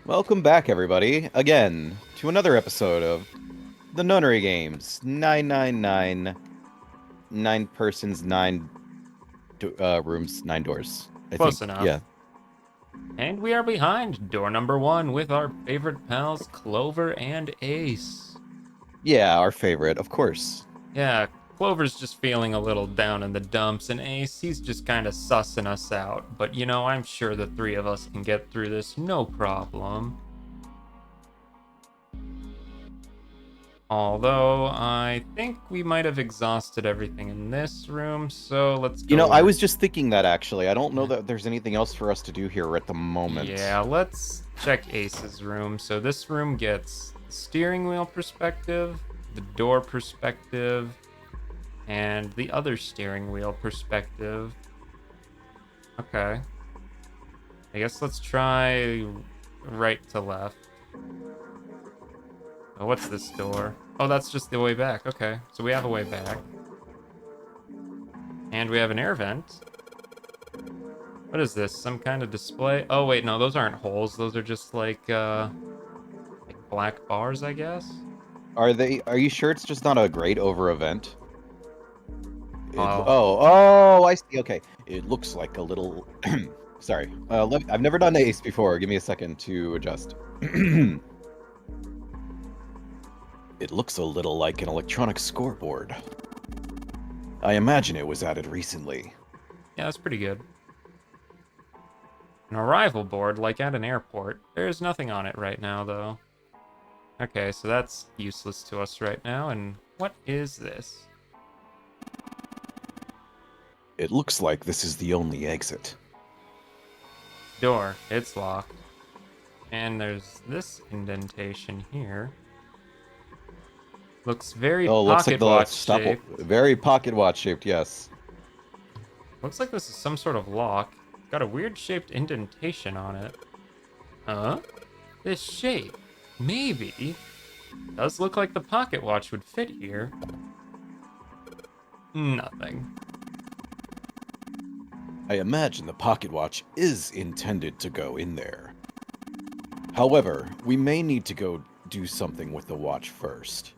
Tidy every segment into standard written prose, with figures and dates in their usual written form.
Welcome back, everybody, again to another episode of the Nunnery Games. 999, nine persons, rooms, nine doors. I think, Close enough. yeah, And we are behind door number one with our favorite pals, Clover and Ace. yeah, our favorite, of course. Yeah, Clover's just feeling a little down in the dumps, and Ace, he's just kind of sussing us out. But I'm sure the three of us can get through this no problem. Although, I think we might have exhausted everything in this room, so let's You go know, I over. was just thinking that actually. I don't know that there's anything else for us to do here at the moment. Yeah, let's check Ace's room. So this room gets the steering wheel perspective, the door perspective, and the other steering wheel perspective. Okay. I guess let's try right to left. Oh, what's this door? Oh, that's just the way back. Okay, so we have a way back. And we have an air vent. What is this? Some kind of display? Oh, wait, no, those aren't holes. Those are just like black bars, I guess. Are you sure it's just not a grate over event? Oh, Oh, I see. Okay. It looks like a little. Sorry. I've never done Ace before. Give me a second to adjust. It looks a little like an electronic scoreboard. I imagine it was added recently. yeah, that's pretty good. An arrival board, like at an airport. There's nothing on it right now, though. Okay, so that's useless to us right now. And what is this? It looks like this is the only exit. Door. It's locked. And there's this indentation here. Looks very Oh, looks like pocket the watch stop. shaped. Very pocket watch shaped, yes. Looks like this is some sort of lock. Got a weird shaped indentation on it. Huh? This shape. Maybe. Does look like the pocket watch would fit here. Nothing. I imagine the pocket watch is intended to go in there. However, we may need to go do something with the watch first.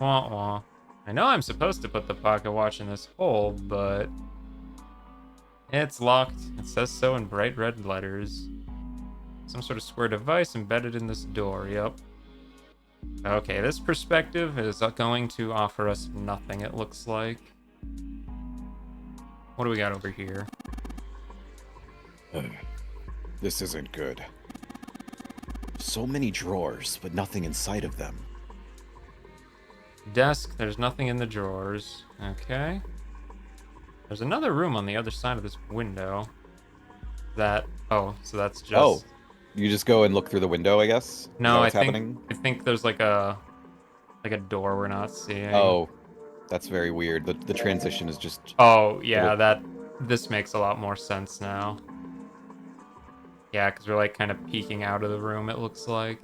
Wah wah. I know I'm supposed to put the pocket watch in this hole, but it's locked. It says so in bright red letters. Some sort of square device embedded in this door, yep. Okay, this perspective is going to offer us nothing, it looks like. What do we got over here? This isn't good. So many drawers, but nothing inside of them. Desk, there's nothing in the drawers. Okay. There's another room on the other side of this window. Oh, so that's Oh, just... you just go and look through the window, I guess? Is that No, I what's think happening? I think there's like a door we're not seeing. Oh, that's very weird. The transition is just Oh, a yeah, bit. this makes a lot more sense now. Yeah, because we're like kind of peeking out of the room, it looks like.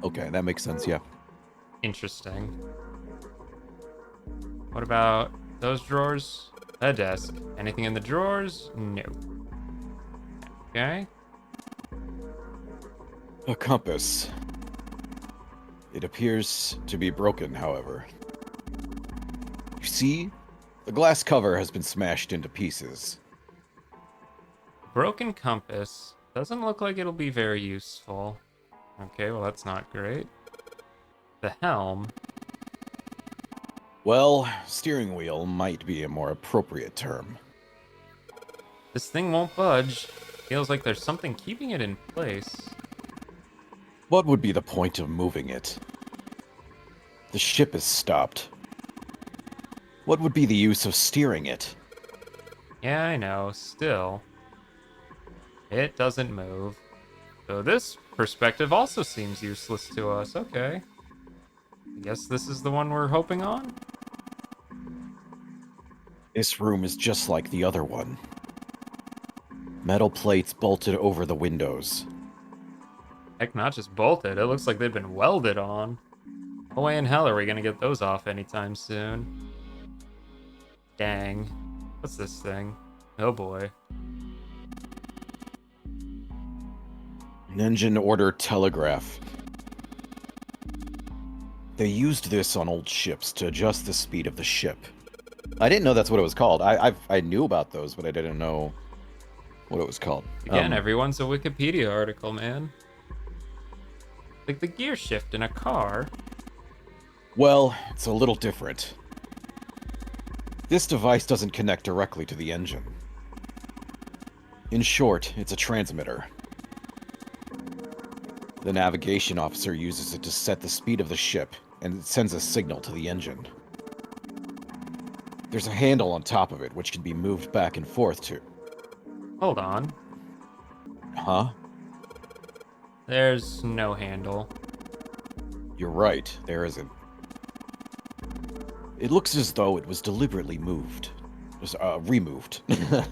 Okay, that makes sense, yeah. Interesting. What about those drawers? A desk. Anything in the drawers? No. Okay. A compass. It appears to be broken, however. You see? The glass cover has been smashed into pieces. Broken compass. Doesn't look like it'll be very useful. Okay, well that's not great. The helm. Well, steering wheel might be a more appropriate term. This thing won't budge. Feels like there's something keeping it in place. What would be the point of moving it? The ship is stopped. What would be the use of steering it? Yeah, I know. Still, it doesn't move. So this perspective also seems useless to us. Okay. I guess this is the one we're hoping on? This room is just like the other one. Metal plates bolted over the windows. Heck, not just bolted. It looks like they've been welded on. No way in hell are we gonna get those off anytime soon. Dang. What's this thing? Oh boy. An engine order telegraph. They used this on old ships to adjust the speed of the ship. I didn't know that's what it was called. I knew about those, but I didn't know what it was called. Again, everyone's a Wikipedia article, man. Like the gear shift in a car. Well, it's a little different. This device doesn't connect directly to the engine. In short, it's a transmitter. The navigation officer uses it to set the speed of the ship, and it sends a signal to the engine. There's a handle on top of it, which can be moved back and forth to... Hold on. Huh? There's no handle. You're right, there isn't. It looks as though it was deliberately moved. Just, removed. An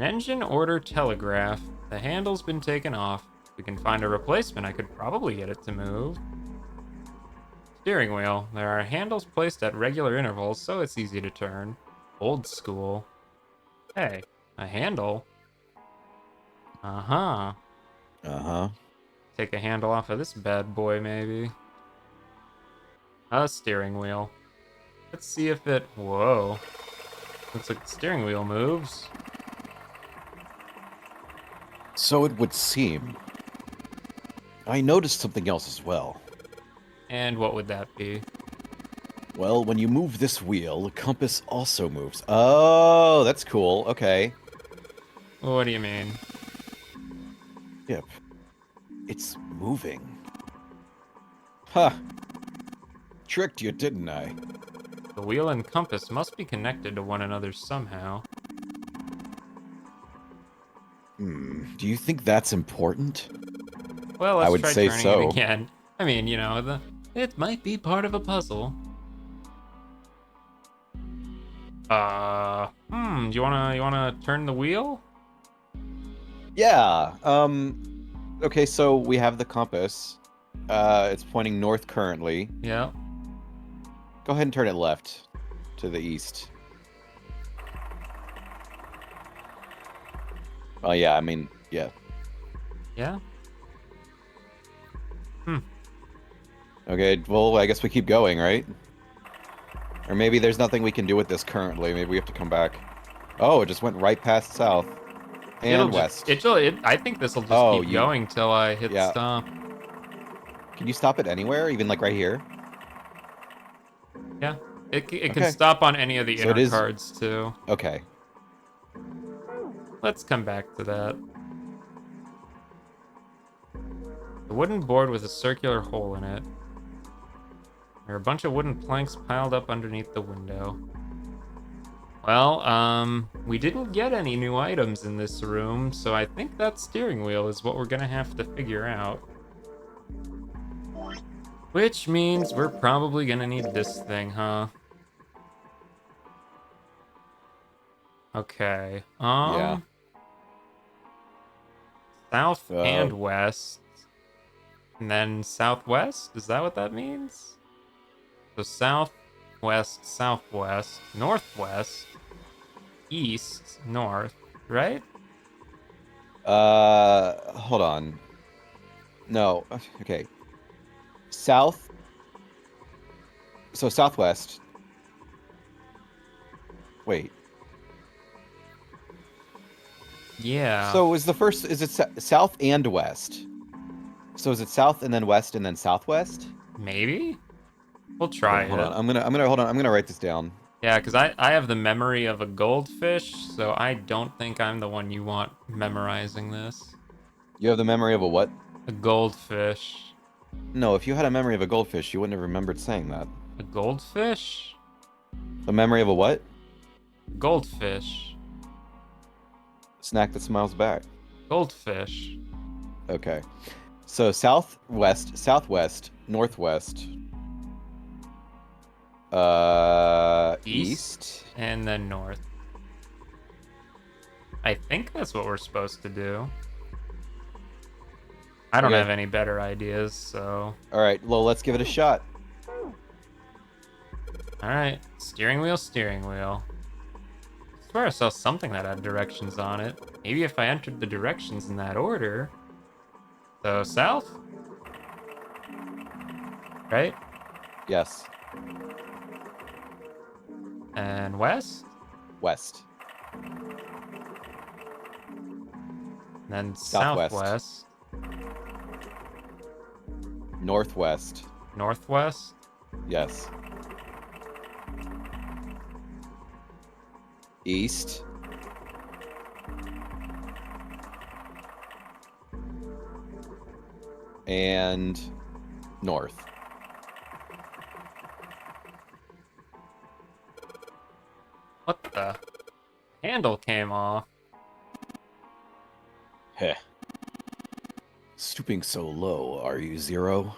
engine order telegraph. The handle's been taken off. If we can find a replacement, I could probably get it to move. Steering wheel. There are handles placed at regular intervals, so it's easy to turn. Old school. Hey, a handle? Uh-huh. Uh-huh. Take a handle off of this bad boy, maybe. A steering wheel. Let's see if it... Whoa. Looks like the steering wheel moves. So it would seem. I noticed something else as well. And what would that be? Well, when you move this wheel, the compass also moves. Oh, that's cool. Okay. What do you mean? Yep. It's moving. Huh. Tricked you, didn't I? The wheel and compass must be connected to one another somehow. Do you think that's important? Well, I let's would try say turning so. it again. I mean, you know, it might be part of a puzzle. Do you wanna turn the wheel? Yeah. Okay, so we have the compass. It's pointing north currently. Yeah. Go ahead and turn it left to the east. Oh, yeah, I mean, yeah. Yeah? Okay, well, I guess we keep going, right? Or maybe there's nothing we can do with this currently. Maybe we have to come back. Oh, it just went right past south and west. I think this will just keep going till I hit stop. Can you stop it anywhere? Even, like, right here? Yeah. It can stop on any of the inner cards, too. Okay. Let's come back to that. The wooden board with a circular hole in it. There are a bunch of wooden planks piled up underneath the window. Well, we didn't get any new items in this room, so I think that steering wheel is what we're gonna have to figure out. Which means we're probably gonna need this thing, huh? Okay, Yeah. South and west. And then southwest? Is that what that means? So south, west, southwest, northwest, east, north, right? Hold on. No, okay. South. So southwest. Wait. Yeah. So is it south and west? So is it south and then west and then southwest? Maybe? We'll try it. Hold on. I'm gonna write this down. Yeah, because I have the memory of a goldfish, so I don't think I'm the one you want memorizing this. You have the memory of a what? A goldfish. No, if you had a memory of a goldfish, you wouldn't have remembered saying that. A goldfish? The memory of a what? Goldfish. Snack that smiles back. Goldfish. Okay. So southwest, southwest, northwest, east, and then north. I think that's what we're supposed to do. I don't have any better ideas, so... Alright, well, let's give it a shot. Alright, steering wheel, steering wheel. I swear I saw something that had directions on it. Maybe if I entered the directions in that order... So south? Right? Yes. And west? West. And then Southwest. southwest. Northwest. Northwest? Yes. East. And north. What the? Handle came off. Heh. Stooping so low, are you, Zero?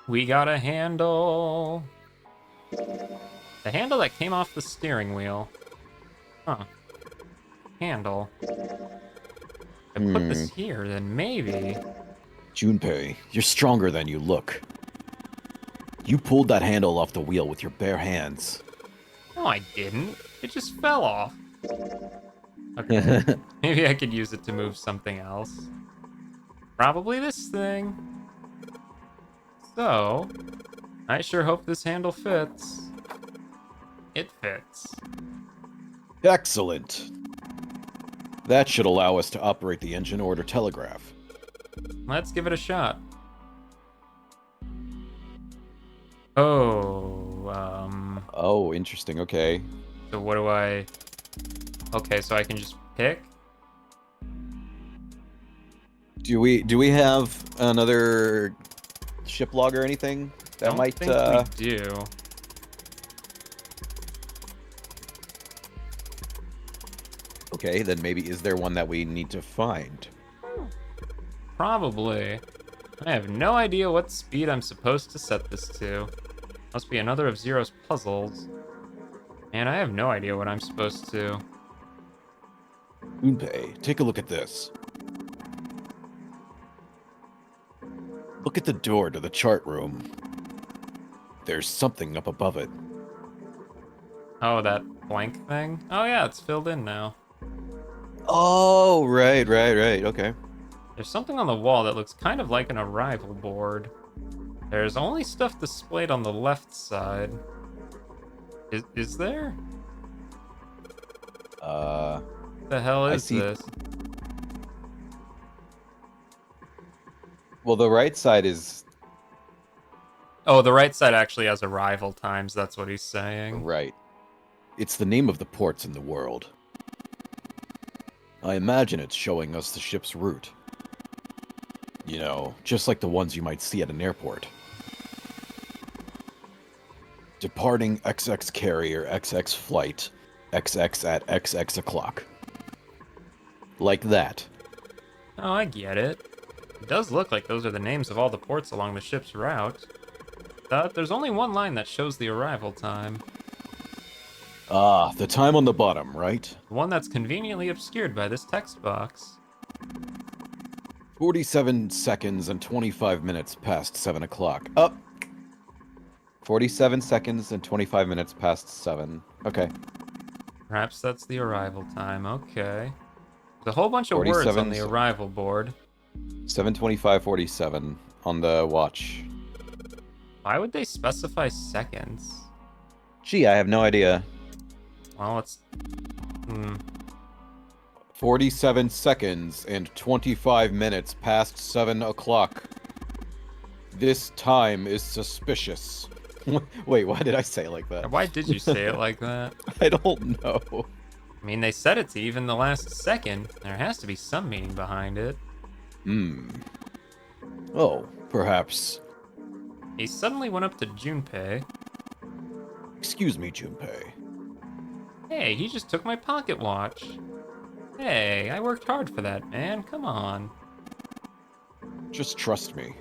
We got a handle. The handle that came off the steering wheel. Huh. Handle. If I put this here, then maybe. Junpei, you're stronger than you look. You pulled that handle off the wheel with your bare hands. No, I didn't. It just fell off. Okay. Maybe I could use it to move something else. Probably this thing. So, I sure hope this handle fits. It fits. Excellent. That should allow us to operate the engine order telegraph. Let's give it a shot. Oh, Oh, interesting. Okay. so what do I... Okay, so I can just pick? Do we have another ship log or anything that Don't might think we do. Okay, then maybe is there one that we need to find? Probably. I have no idea what speed I'm supposed to set this to. Must be another of Zero's puzzles. Man, I have no idea what I'm supposed to. Junpei, take a look at this. Look at the door to the chart room. There's something up above it. Oh, that blank thing? Oh yeah, it's filled in now. Oh, right. Okay. There's something on the wall that looks kind of like an arrival board. There's only stuff displayed on the left side. Is there? The hell I is see. this? Well, the right side is Oh, the right side actually has arrival times, that's what he's saying. right. It's the name of the ports in the world. I imagine it's showing us the ship's route. You know, just like the ones you might see at an airport. Departing XX carrier XX flight XX at XX o'clock. Like that. Oh, I get it. It does look like those are the names of all the ports along the ship's route. But there's only one line that shows the arrival time. Ah, the time on the bottom, right? The one that's conveniently obscured by this text box. 47 seconds and 25 minutes past 7 o'clock. Up! 47 seconds and 25 minutes past 7. Okay. Perhaps that's the arrival time, okay. There's a whole bunch of words on 47 the arrival board. 7:25:47 on the watch. Why would they specify seconds? Gee, I have no idea. Well, it's... 47 seconds and 25 minutes past 7 o'clock. This time is suspicious. Wait, why did I say it like that? Why did you say it like that? I don't know. I mean, they said it to even the last second. There has to be some meaning behind it. Oh, perhaps. He suddenly went up to Junpei. Excuse me, Junpei. Hey, he just took my pocket watch. Hey, I worked hard for that, man. Come on. Just trust me.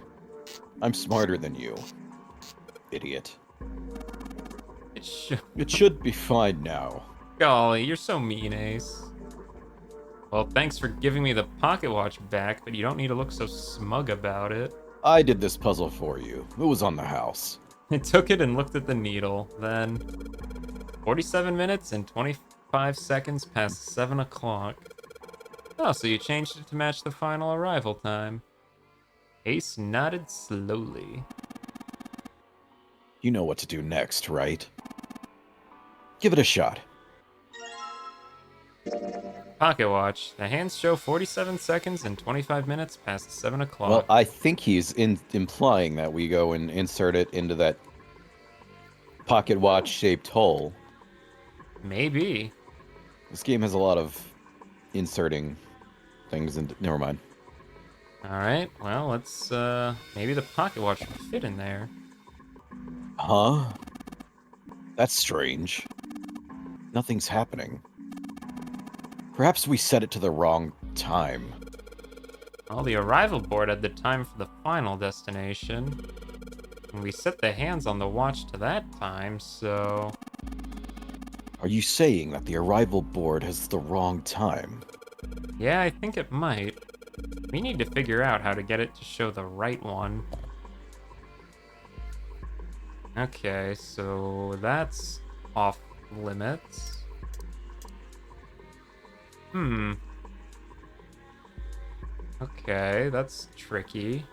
I'm smarter than you. Idiot. It should be fine now. Golly, you're so mean, Ace. Well, thanks for giving me the pocket watch back, but you don't need to look so smug about it. I did this puzzle for you. It was on the house. I took it and looked at the needle. Then 47 minutes and 25 seconds past 7 o'clock. Oh, so you changed it to match the final arrival time. Ace nodded slowly. You know what to do next, right? Give it a shot. Pocket watch. The hands show 47 seconds and 25 minutes past 7 Well, o'clock. I think he's implying that we go and insert it into that pocket watch-shaped hole. Maybe. This game has a lot of inserting things, and never mind. Alright, well, let's, maybe the pocket watch will fit in there. Huh? That's strange. Nothing's happening. Perhaps we set it to the wrong time. Well, the arrival board had the time for the final destination. And we set the hands on the watch to that time, so... Are you saying that the arrival board has the wrong time? Yeah, I think it might. We need to figure out how to get it to show the right one. Okay, so that's off limits. Okay, that's tricky.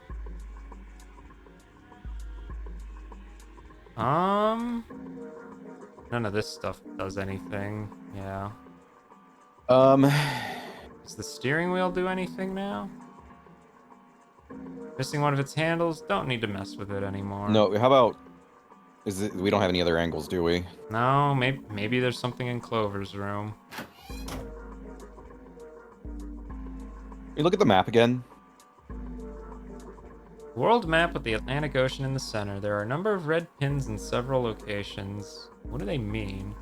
None of this stuff does anything. Yeah. Does the steering wheel do anything now? Missing one of its handles. Don't need to mess with it anymore. No, how about... we don't have any other angles, do we? No, maybe there's something in Clover's room. You look at the map again. World map with the Atlantic Ocean in the center. There are a number of red pins in several locations. What do they mean?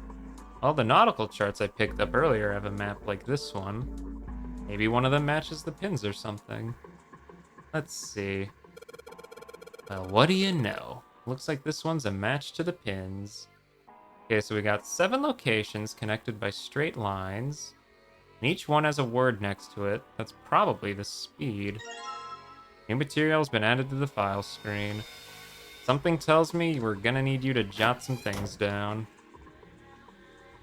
All the nautical charts I picked up earlier have a map like this one. Maybe one of them matches the pins or something. Let's see. Well, what do you know? Looks like this one's a match to the pins. Okay, so we got 7 locations connected by straight lines. And each one has a word next to it. That's probably the speed. New material's been added to the file screen. Something tells me we're gonna need you to jot some things down.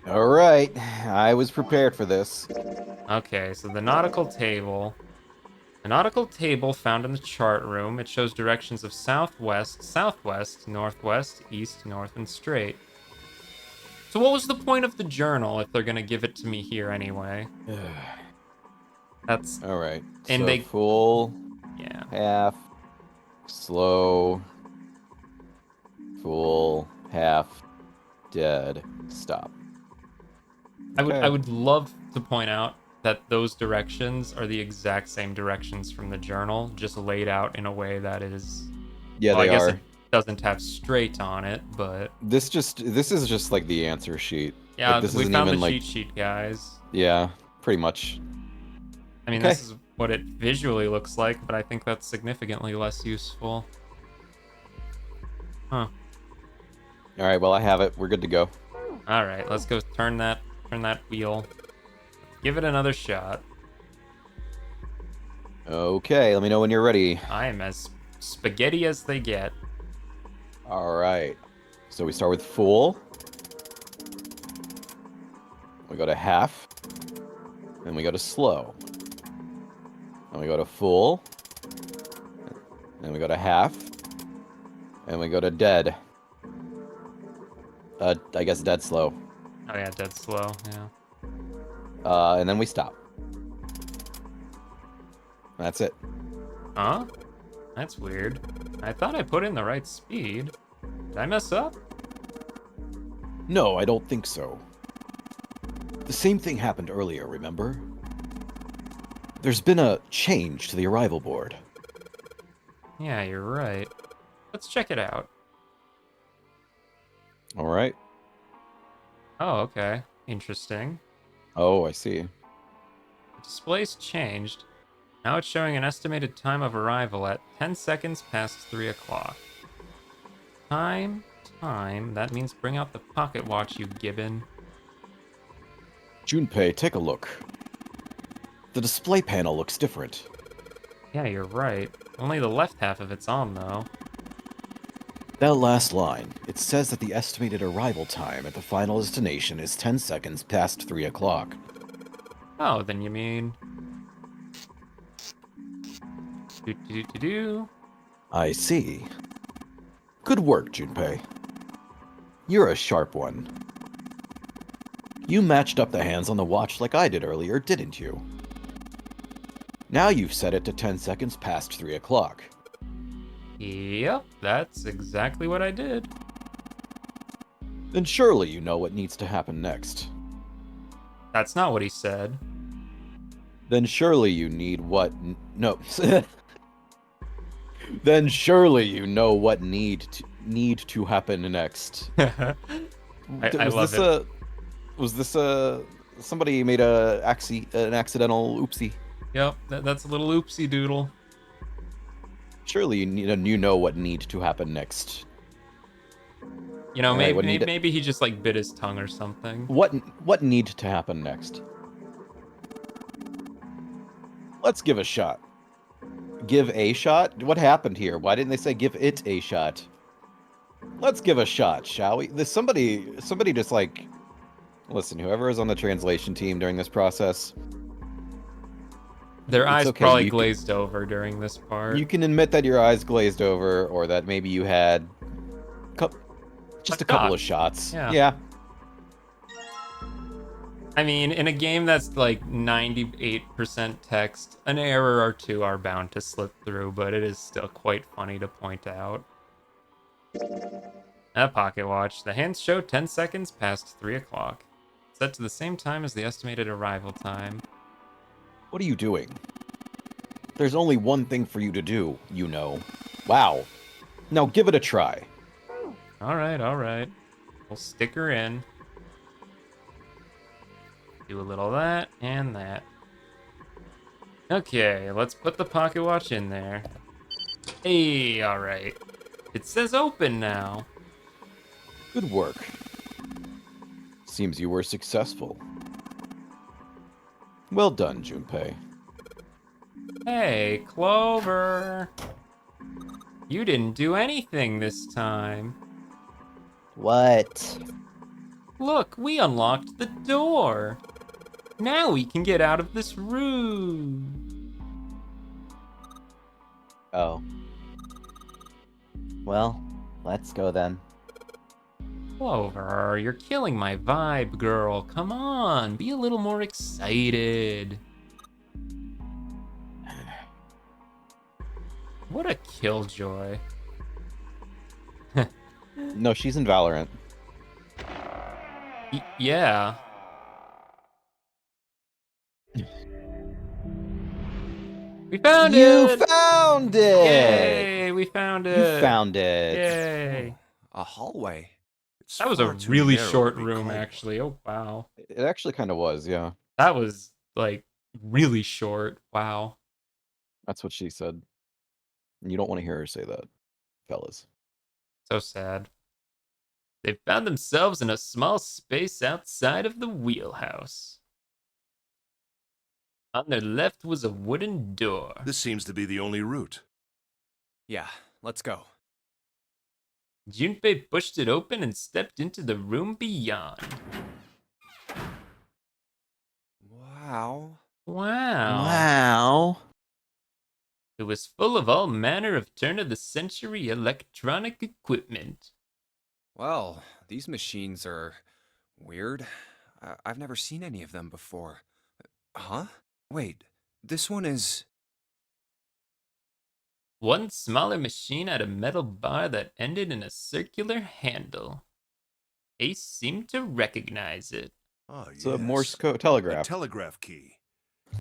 Alright, I was prepared for this. Okay, so the nautical table. The nautical table found in the chart room. It shows directions of southwest, southwest, northwest, east, north, and straight. So what was the point of the journal if they're gonna give it to me here anyway? That's... Alright, And so they... full, Yeah. half, slow, full, half, dead, stop. I Okay. would love to point out that those directions are the exact same directions from the journal, just laid out in a way that is... Yeah, well, they I guess are. it doesn't have straight on it, but... This is just like the answer sheet. Yeah, Like, this we isn't found even the like... cheat sheet, guys. Yeah, pretty much. I mean, Okay. this is what it visually looks like, but I think that's significantly less useful. Huh. Alright, well I have it. We're good to go. Alright, let's go turn that wheel. Give it another shot. Okay, let me know when you're ready. I am as spaghetti as they get. Alright. So we start with full. We go to half. Then we go to slow. Then we go to full. Then we go to half. And we go to dead. I guess dead slow. Oh yeah, dead slow, yeah. And then we stop. That's it. Huh? That's weird. I thought I put in the right speed. Did I mess up? No, I don't think so. The same thing happened earlier, remember? There's been a change to the arrival board. Yeah, you're right. Let's check it out. Alright. Oh, okay. Interesting. Oh, I see. The display's changed. Now it's showing an estimated time of arrival at 10 seconds past 3 o'clock. Time. That means bring out the pocket watch, you gibbon. Junpei, take a look. The display panel looks different. Yeah, you're right. Only the left half of it's on, though. That last line, it says that the estimated arrival time at the final destination is 10 seconds past 3 o'clock. Oh, then you mean... I see. Good work, Junpei. You're a sharp one. You matched up the hands on the watch like I did earlier, didn't you? Now you've set it to 10 seconds past 3 o'clock. Yep, that's exactly what I did. Then surely you know what needs to happen next. That's not what he said. Then surely you need what... No. Then surely you know what need to happen next. I love it. Was this somebody made an accidental oopsie? Yep, that's a little oopsie doodle. Surely you know what need to happen next. You know, Alright, maybe he just like bit his tongue or something. What need to happen next? Let's give a shot. Give a shot? What happened here? Why didn't they say give it a shot? Let's give a shot, shall we? There's somebody just like... Listen, whoever is on the translation team during this process... Their it's eyes okay, probably glazed over during this part. You can admit that your eyes glazed over, or that maybe you had just a couple of shots. Yeah. I mean, in a game that's like 98% text, an error or two are bound to slip through, but it is still quite funny to point out. A pocket watch. The hands show 10 seconds past 3 o'clock. Set to the same time as the estimated arrival time. What are you doing? There's only one thing for you to do, you know. Wow. Now give it a try. Alright. We'll stick her in. Do a little of that and that. Okay, let's put the pocket watch in there. Hey, alright. It says open now. Good work. Seems you were successful. Well done, Junpei. Hey, Clover. You didn't do anything this time. What? Look, we unlocked the door. Now we can get out of this room. Oh. Well, let's go then. Clover, you're killing my vibe, girl. Come on, be a little more excited. What a killjoy. No, she's in Valorant. Yeah. We found it! You found it! Yay, we found it! You found it. Yay. A hallway. It's That was a far too really narrow short to be room, called. actually. Oh, wow. It actually kind of was, yeah. That was, like, really short. Wow. That's what she said. You don't want to hear her say that, fellas. So sad. They found themselves in a small space outside of the wheelhouse. On their left was a wooden door. This seems to be the only route. Yeah, let's go. Junpei pushed it open and stepped into the room beyond. Wow. Wow. Wow. It was full of all manner of turn-of-the-century electronic equipment. Well, these machines are weird. I've never seen any of them before. Huh? Wait, this one is... One smaller machine had a metal bar that ended in a circular handle. Ace seemed to recognize it. Ah, It's a Morse code telegraph. A telegraph key.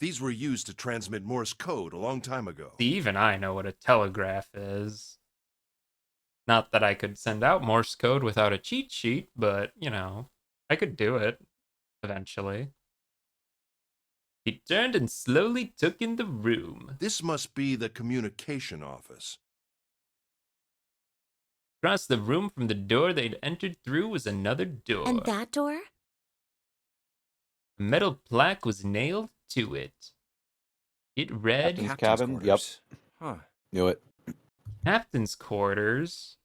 These were used to transmit Morse code a long time ago. See, even I know what a telegraph is. Not that I could send out Morse code without a cheat sheet, but, you know, I could do it. Eventually. He turned and slowly took in the room. This must be the communication office. Across the room from the door they'd entered through was another door. And that door? A metal plaque was nailed to it. It read, Captain's Captain's cabin? Yep. quarters. Huh. Knew it. Captain's quarters.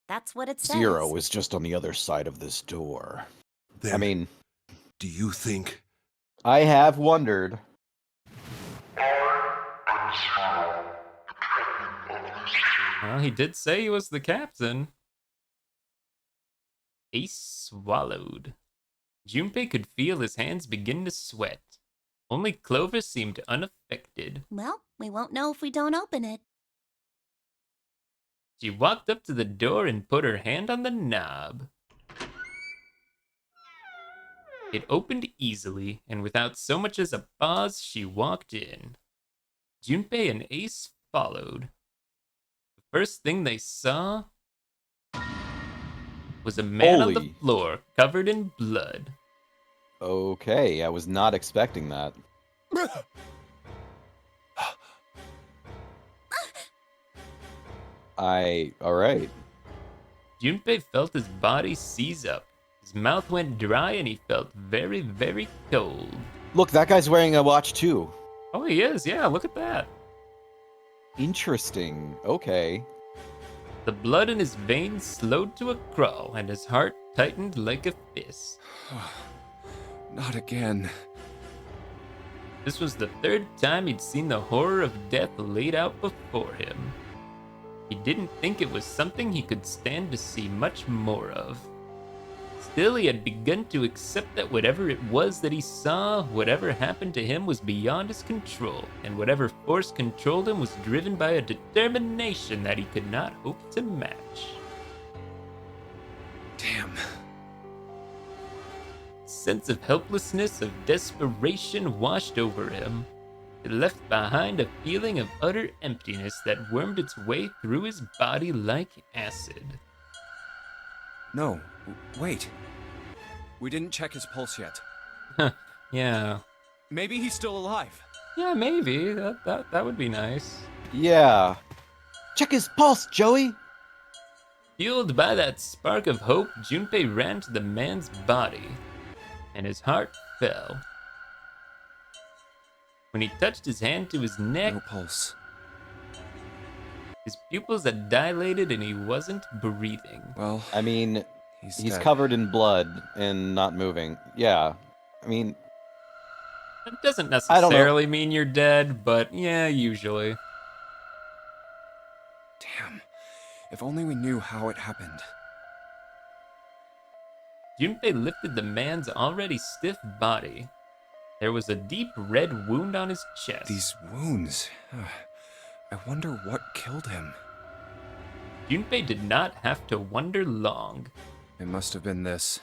That's what it says. Zero is just on the other side of this door. Then, I mean, do you think... I have wondered. I am Zero, the captain of this Well, he did say he was the captain. Ace swallowed. Junpei could feel his hands begin to sweat. Only Clover seemed unaffected. Well, we won't know if we don't open it. She walked up to the door and put her hand on the knob. It opened easily, and without so much as a pause, she walked in. Junpei and Ace followed. The first thing they saw was a man on the Holy. floor covered in blood. Okay, I was not expecting that. Alright. Junpei felt his body seize up. His mouth went dry and he felt very, very cold. Look, that guy's wearing a watch too. Oh, he is. Yeah, look at that. Interesting. Okay. The blood in his veins slowed to a crawl and his heart tightened like a fist. Not again. This was the third time he'd seen the horror of death laid out before him. He didn't think it was something he could stand to see much more of. Still, he had begun to accept that whatever it was that he saw, whatever happened to him was beyond his control, and whatever force controlled him was driven by a determination that he could not hope to match. Damn. Sense of helplessness, of desperation washed over him. It left behind a feeling of utter emptiness that wormed its way through his body like acid. No, wait. We didn't check his pulse yet. Yeah. Maybe he's still alive. Yeah, maybe. That would be nice. Yeah. Check his pulse, Joey! Fueled by that spark of hope, Junpei ran to the man's body, and his heart fell. When he touched his hand to his neck, No pulse. his pupils had dilated and he wasn't breathing. Well, I mean, he's he's dead. covered in blood and not moving. Yeah. I mean, That doesn't I don't know. necessarily mean you're dead, but yeah, usually. Damn. If only we knew how it happened. Junpei lifted the man's already stiff body. There was a deep red wound on his chest. These wounds. I wonder what killed him. Junpei did not have to wonder long. It must have been this.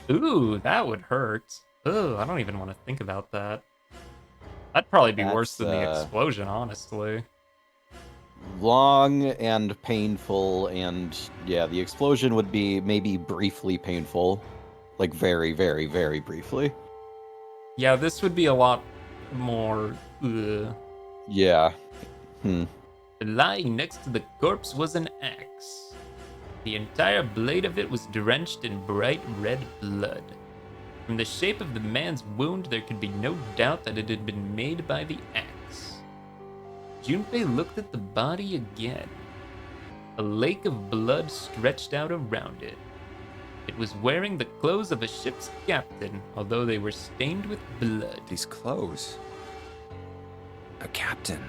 Ooh, that would hurt. Ugh, I don't even want to think about that. That'd probably be worse than the That's, explosion, honestly. long and painful, and yeah, the explosion would be maybe briefly painful. Like, very, very, very briefly. Yeah, this would be a lot more. Ugh. Yeah. Lying next to the corpse was an axe. The entire blade of it was drenched in bright red blood. From the shape of the man's wound, there could be no doubt that it had been made by the axe. Junpei looked at the body again. A lake of blood stretched out around it. It was wearing the clothes of a ship's captain, although they were stained with blood. These clothes. A captain.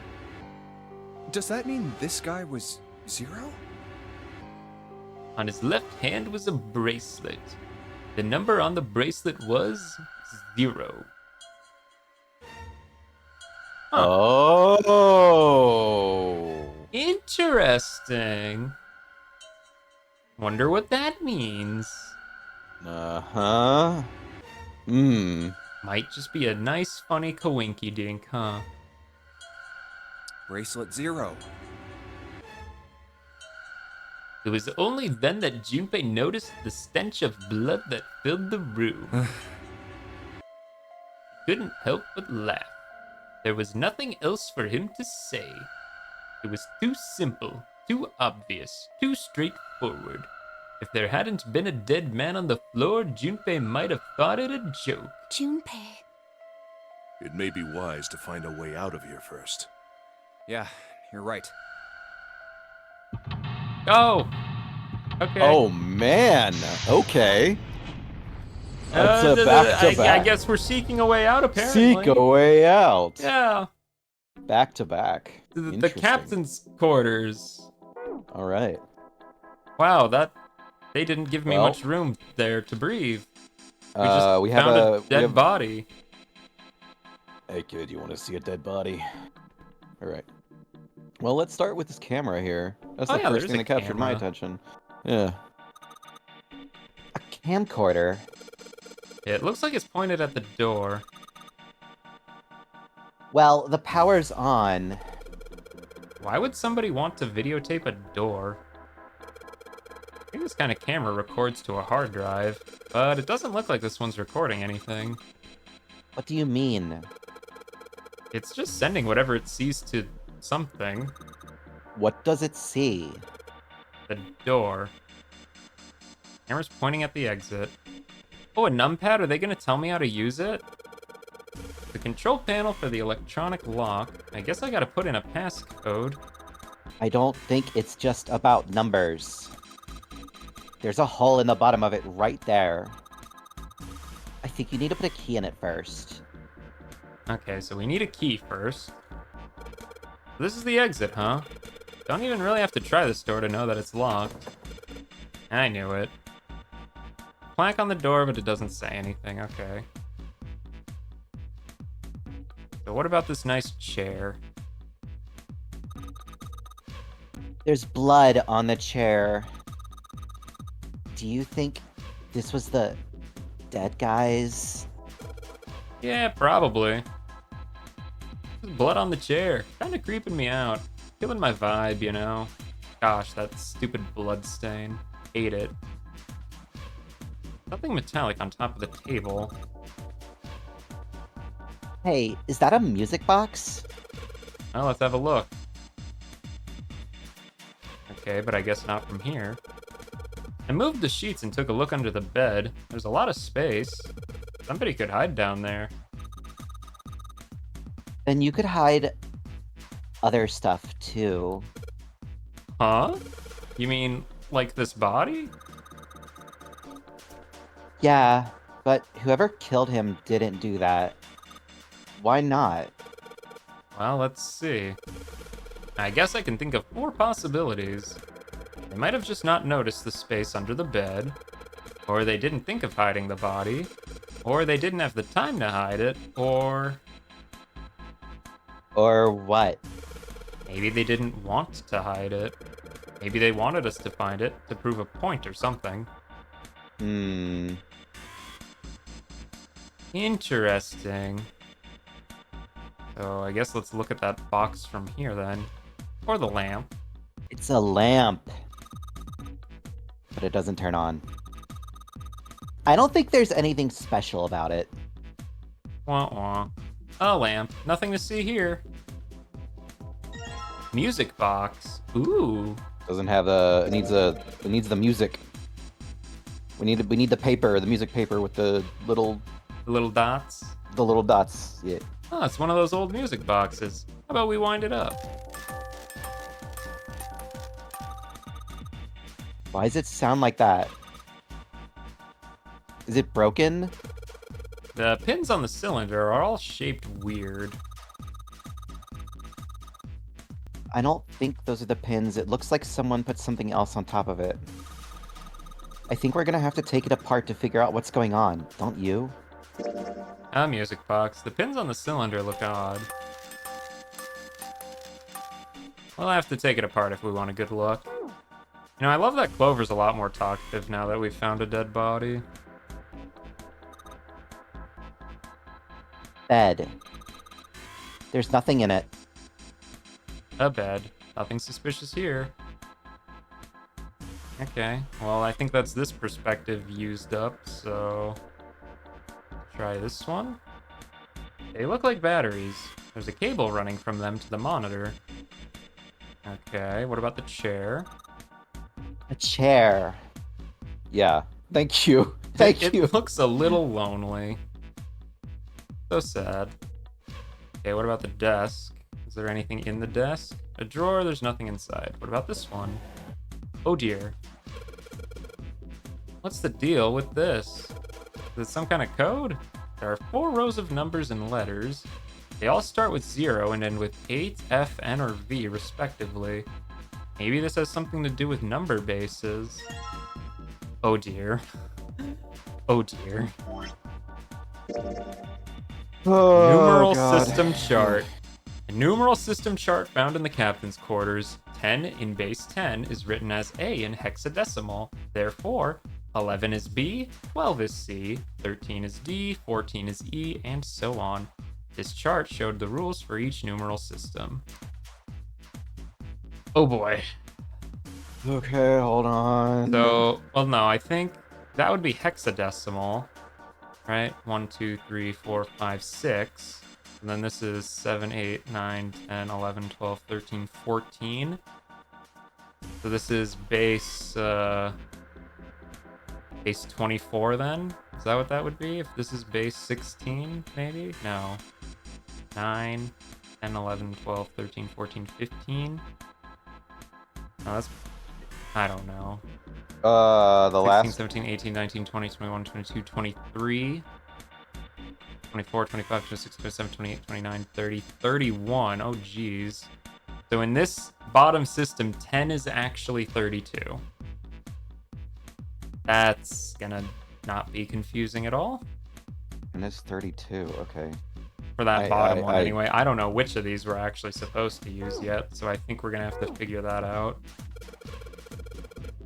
Does that mean this guy was Zero? On his left hand was a bracelet. The number on the bracelet was 0. Oh. Interesting. Wonder what that means. Uh-huh. Might just be a nice, funny coinky dink, huh? Bracelet 0. It was only then that Junpei noticed the stench of blood that filled the room. He couldn't help but laugh. There was nothing else for him to say. It was too simple, too obvious, too straightforward. If there hadn't been a dead man on the floor, Junpei might have thought it a joke. Junpei. It may be wise to find a way out of here first. Yeah, you're right. Oh! Okay. Oh, man. Okay. That's a back to I back. guess we're seeking a way out, apparently. Seek a way out. Yeah. Back to back. The Interesting. captain's quarters. All right. Wow, they didn't give me Well- much room there to breathe. We just We have found a we dead have- body. Hey kid, you want to see a dead body? All right. Well, let's start with this camera here. That's Oh, the yeah, first there's thing a that captured my camera. attention. Yeah. A camcorder. It looks like it's pointed at the door. Well, the power's on. Why would somebody want to videotape a door? I think this kind of camera records to a hard drive, but it doesn't look like this one's recording anything. What do you mean? It's just sending whatever it sees to something. What does it see? The door. Camera's pointing at the exit. Oh, a numpad? Are they going to tell me how to use it? The control panel for the electronic lock. I guess I gotta put in a passcode. I don't think it's just about numbers. There's a hole in the bottom of it right there. I think you need to put a key in it first. Okay, so we need a key first. This is the exit, huh? Don't even really have to try this door to know that it's locked. I knew it. Plaque on the door, but it doesn't say anything. Okay. So what about this nice chair? There's blood on the chair. Do you think this was the dead guys? Yeah, probably. There's blood on the chair. Kinda creeping me out. Killing my vibe, you know? Gosh, that stupid blood stain. Hate it. Something metallic on top of the table. Hey, is that a music box? Well, let's have a look. Okay, but I guess not from here. I moved the sheets and took a look under the bed. There's a lot of space. Somebody could hide down there. Then you could hide other stuff too. Huh? You mean, like this body? Yeah, but whoever killed him didn't do that. Why not? Well, let's see. I guess I can think of 4 possibilities. They might have just not noticed the space under the bed, or they didn't think of hiding the body, or they didn't have the time to hide it, or Or what? maybe they didn't want to hide it. Maybe they wanted us to find it to prove a point or something. Interesting. So I guess let's look at that box from here then. Or the lamp. It's a lamp. But it doesn't turn on. I don't think there's anything special about it. Wah wah. A lamp. Nothing to see here. Music box. Ooh. Doesn't have a. It needs the music. We need the paper, the music paper with the little Dots. dots. Yeah. Oh, it's one of those old music boxes. How about we wind it up? Why does it sound like that? Is it broken? The pins on the cylinder are all shaped weird. I don't think those are the pins. It looks like someone put something else on top of it. I think we're gonna have to take it apart to figure out what's going on, don't you? A music box. The pins on the cylinder look odd. We'll have to take it apart if we want a good look. You know, I love that Clover's a lot more talkative now that we've found a dead body. Bed. There's nothing in it. A bed. Nothing suspicious here. Okay, well, I think that's this perspective used up, so... Try this one. They look like batteries. There's a cable running from them to the monitor. Okay, what about the chair? A chair. Yeah. Thank you. Thank It you. looks a little lonely. So sad. Okay, what about the desk? Is there anything in the desk? A drawer, there's nothing inside. What about this one? Oh dear. What's the deal with this? Is it some kind of code? There are 4 rows of numbers and letters. They all start with 0 and end with 8, F, N, or V, respectively. Maybe this has something to do with number bases. Oh dear. Oh dear. Oh, Numeral God. system chart. A numeral system chart found in the captain's quarters. 10 in base 10 is written as A in hexadecimal. Therefore, 11 is B, 12 is C, 13 is D, 14 is E, and so on. This chart showed the rules for each numeral system. Oh boy. Okay, hold on. So, well, no, I think that would be hexadecimal, right? 1, 2, 3, 4, 5, 6. And then this is 7, 8, 9, 10, 11, 12, 13, 14. So this is base 24 then? Is that what that would be? If this is base 16, maybe? No. 9, 10, 11, 12, 13, 14, 15. No, that's... I don't know. The 16, last 17, 18, 19, 20, 21, 22, 23, 24, 25, 26, 27, 28, 29, 30, 31. Oh, geez. So in this bottom system, 10 is actually 32. That's gonna not be confusing at all. and it's 32. Okay. For that bottom one, I- anyway. I don't know which of these we're actually supposed to use yet, so I think we're gonna have to figure that out.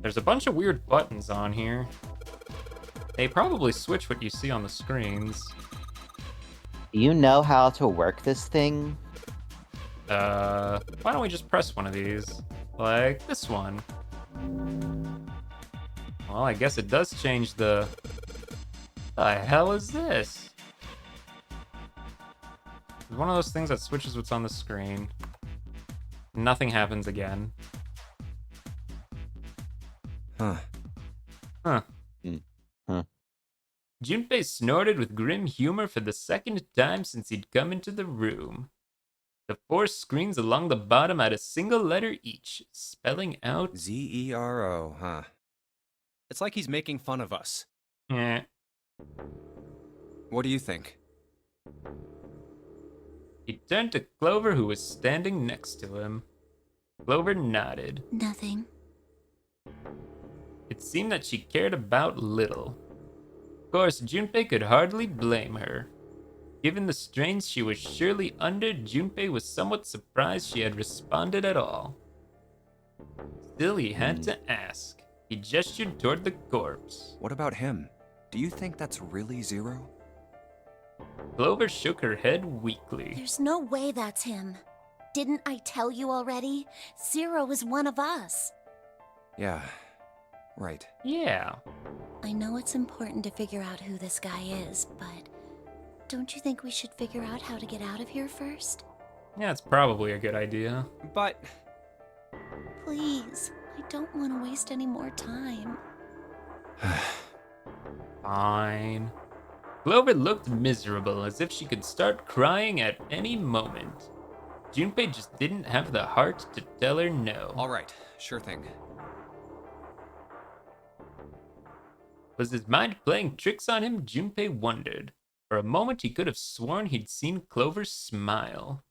There's a bunch of weird buttons on here. They probably switch what you see on the screens. Do you know how to work this thing? Why don't we just press one of these? Like this one. Well, I guess it does change the... The hell is this? It's one of those things that switches what's on the screen. Nothing happens again. Huh. Huh. Huh. Junpei snorted with grim humor for the second time since he'd come into the room. The 4 screens along the bottom had a single letter each, spelling out... Zero, huh? It's like he's making fun of us. Eh. What do you think? He turned to Clover, who was standing next to him. Clover nodded. Nothing. It seemed that she cared about little. Of course, Junpei could hardly blame her. Given the strains she was surely under, Junpei was somewhat surprised she had responded at all. Still, he had to ask. He gestured toward the corpse. What about him? Do you think that's really Zero? Clover shook her head weakly. There's no way that's him. Didn't I tell you already? Zero is one of us. Yeah, right. Yeah. I know it's important to figure out who this guy is, but don't you think we should figure out how to get out of here first? Yeah, it's probably a good idea. But Please, I don't want to waste any more time. Fine. Clover looked miserable, as if she could start crying at any moment. Junpei just didn't have the heart to tell her no. all right, sure thing. Was his mind playing tricks on him? Junpei wondered. For a moment, he could have sworn he'd seen Clover smile.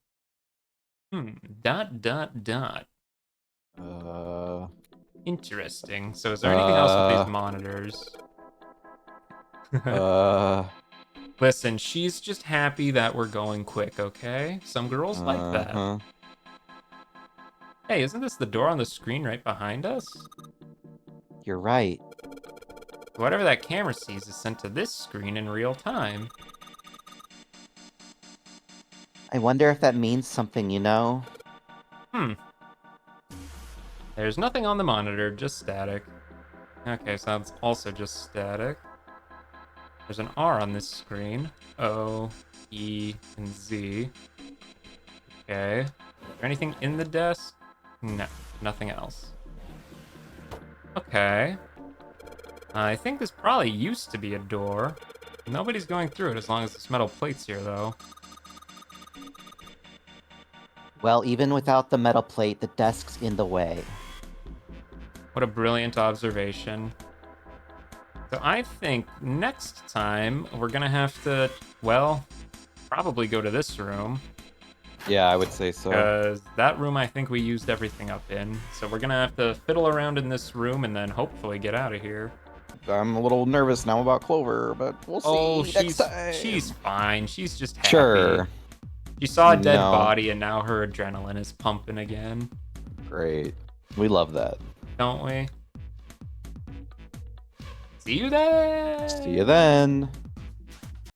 Dot, dot, dot. Interesting. So is there anything else with these monitors? Listen, she's just happy that we're going quick, okay? Some girls like that. Uh-huh. Hey, isn't this the door on the screen right behind us? You're right. Whatever that camera sees is sent to this screen in real time. I wonder if that means something, you know? There's nothing on the monitor, just static. Okay, so that's also just static. There's an R on this screen. O, E, and Z. Okay. Is there anything in the desk? No, nothing else. Okay. I think this probably used to be a door. Nobody's going through it as long as this metal plate's here, though. Well, even without the metal plate, the desk's in the way. What a brilliant observation. So I think next time we're gonna have to, well, probably go to this room. Yeah, I would say so. Because that room, I think we used everything up in. So we're gonna have to fiddle around in this room and then hopefully get out of here. I'm a little nervous now about Clover, but we'll see Oh, next time. she's fine. She's just happy. Sure. She saw a dead No. body and now her adrenaline is pumping again. Great. We love that. Don't we? See you then! See you then.